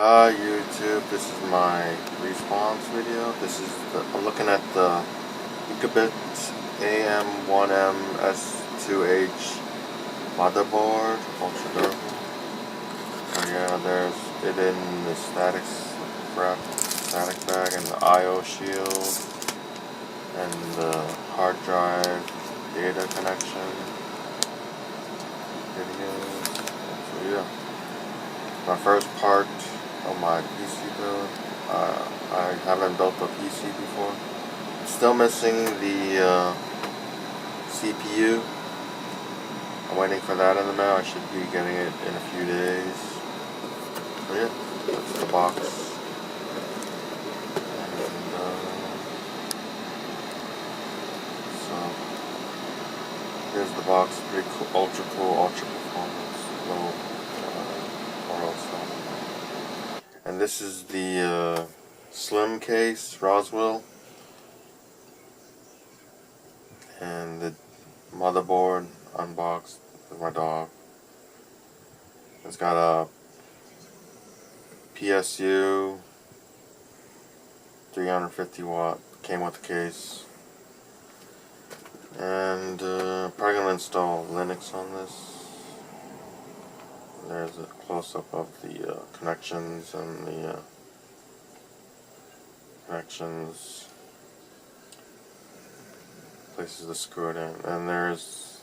Hi YouTube, this is my response video. I'm looking at the Ecobit AM1M-S2H motherboard, ultra durable. Oh yeah, there's it in the static bag and the I/O shield and the hard drive data connection. Videos. So yeah, my first part on my PC build. I haven't built a PC before. Still missing the CPU. I'm waiting for that in the mail. I should be getting it in a few days. So yeah, that's the box. And so here's the box. Pretty cool, ultra performance, low RL7. And this is the slim case, Roswell. And the motherboard unboxed with my dog. It's got a PSU 350 watt, came with the case. And probably gonna install Linux on this. There's a close-up of the connections and the places to screw it in. And there's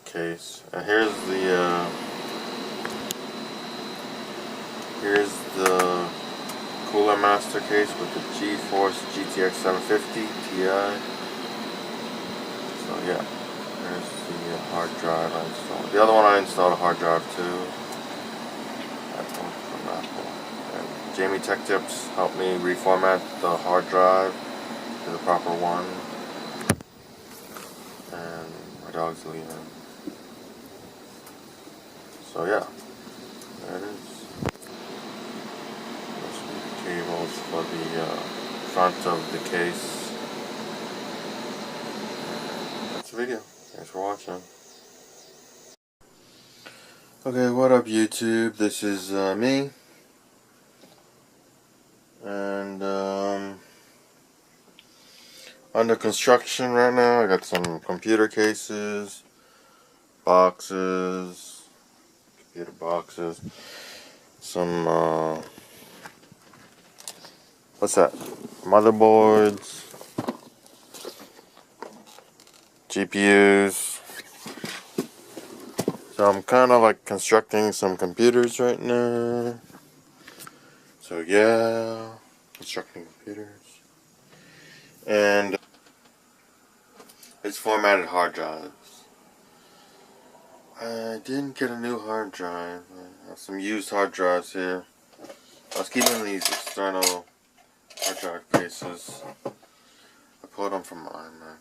the case. And here's the Cooler Master case with the GeForce GTX 750 Ti. So yeah, there's the hard drive I installed. The other one I installed a hard drive too. That's one from Apple. And Jamie Tech Tips helped me reformat the hard drive to the proper one. And my dog's leaving. So yeah, there it is. Cables for the front of the case. That's the video. Thanks for watching. Okay, what up YouTube? This is me. And under construction right now. I got some computer cases, boxes, computer boxes, some what's that? Motherboards, GPUs. So I'm kind of like constructing some computers right now. So yeah, constructing computers. And it's formatted hard drives. I didn't get a new hard drive. I have some used hard drives here. I was keeping these external hard drive cases. I pulled them from my iMac.